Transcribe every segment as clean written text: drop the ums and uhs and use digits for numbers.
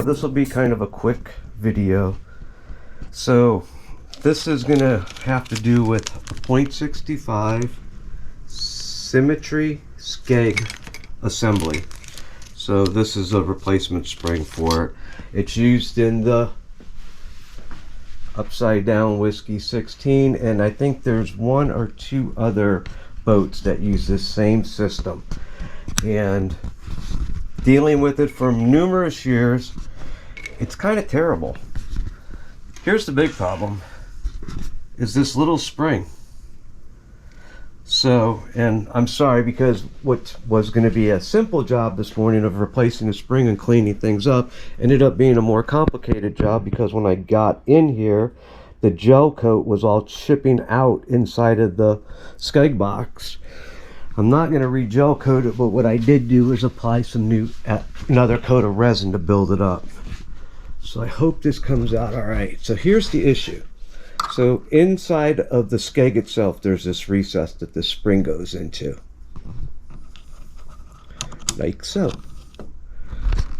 this will be kind of a quick video. So this is gonna have to do with a .65 Symmetry Skeg assembly. So this is a replacement spring for it. It's used in the upside down Whisky 16, and I think there's 1 or 2 other boats that use this same system. And dealing with it for numerous years, it's kind of terrible. Here's the big problem, is this little spring. So, and I'm sorry, because what was going to be a simple job this morning of replacing the spring and cleaning things up ended up being a more complicated job, because when I got in here, the gel coat was all chipping out inside of the skeg box. I'm not going to re-gel coat it, but what I did do is apply some another coat of resin to build it up. So I hope this comes out all right. So here's the issue. So inside of the skeg itself, there's this recess that the spring goes into, like so,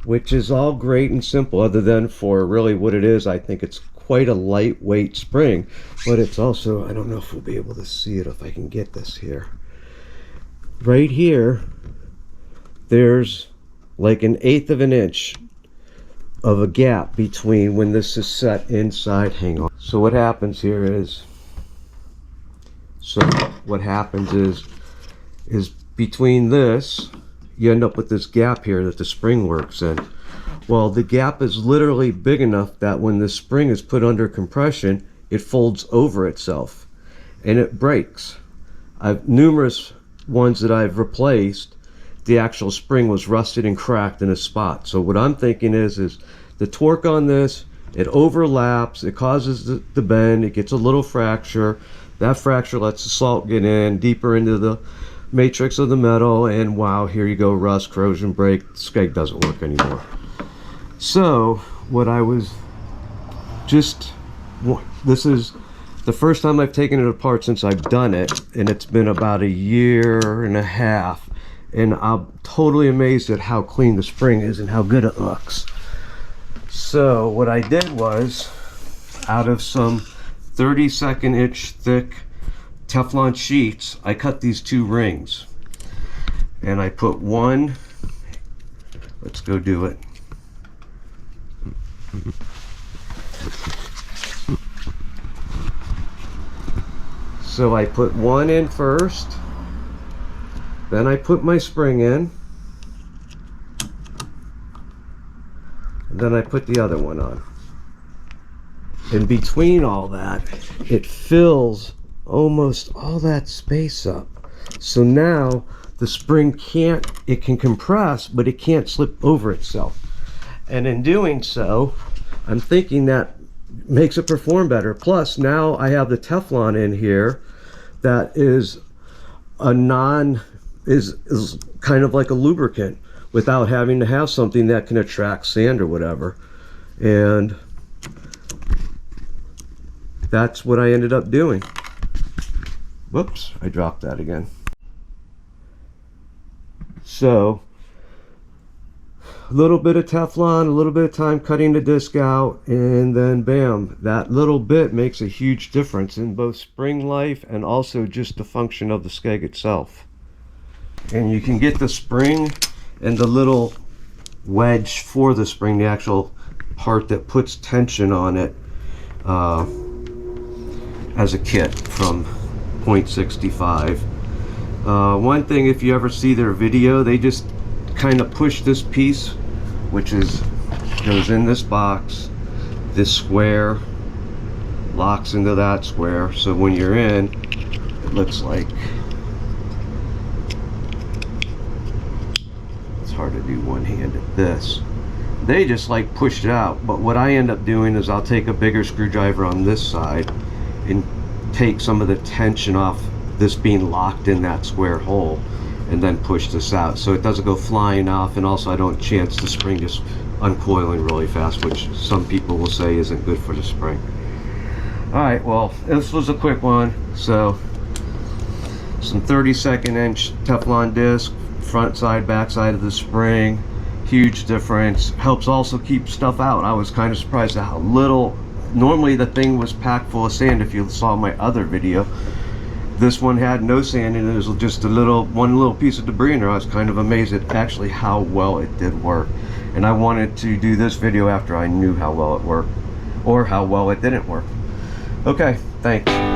which is all great and simple, other than for really what it is. I think it's quite a lightweight spring, but it's also, I don't know if we'll be able to see it if I can get this here. Right here, there's like 1/8 of an inch of a gap between when this is set inside. Hang on. So what happens here is, is between this, you end up with this gap here that the spring works in. Well, the gap is literally big enough that when the spring is put under compression, it folds over itself and it breaks. I've numerous ones that I've replaced, the actual spring was rusted and cracked in a spot. So what I'm thinking is the torque on this, it overlaps, it causes the bend, it gets a little fracture. That fracture lets the salt get in deeper into the matrix of the metal, and wow, here you go, rust, corrosion, break, the skeg doesn't work anymore. So what I was this is the first time I've taken it apart since I've done it, and it's been about 1.5 years, and I'm totally amazed at how clean the spring is and how good it looks. So what I did was, out of some 32nd inch thick Teflon sheets, I cut these 2 rings, and I put one, let's go do it. So I put one in first, then I put my spring in, and then I put the other one on. And between all that, it fills almost all that space up. So now the spring can compress, but it can't slip over itself. And in doing so, I'm thinking that makes it perform better. Plus now I have the Teflon in here that is is kind of like a lubricant without having to have something that can attract sand or whatever. And that's what I ended up doing. Whoops, I dropped that again. So a little bit of Teflon, a little bit of time cutting the disc out, and then bam, that little bit makes a huge difference in both spring life and also just the function of the skeg itself. And you can get the spring and the little wedge for the spring, the actual part that puts tension on it, as a kit from .65. One thing, if you ever see their video, they just kind of push this piece, which goes in this box, this square locks into that square, so when you're in, it looks like, it's hard to do one-handed, this, they just like push it out. But what I end up doing is I'll take a bigger screwdriver on this side and take some of the tension off this being locked in that square hole, and then push this out so it doesn't go flying off, and also I don't chance the spring just uncoiling really fast, which some people will say isn't good for the spring. Alright, well, this was a quick one. So some 32nd inch Teflon disc, front side, back side of the spring, Huge difference. Helps also keep stuff out. I was kind of surprised at how little. Normally the thing was packed full of sand. If you saw my other video, this one had no sand in it. It was just one little piece of debris in there. I was kind of amazed at actually how well it did work. And I wanted to do this video after I knew how well it worked, or how well it didn't work. Okay, thanks.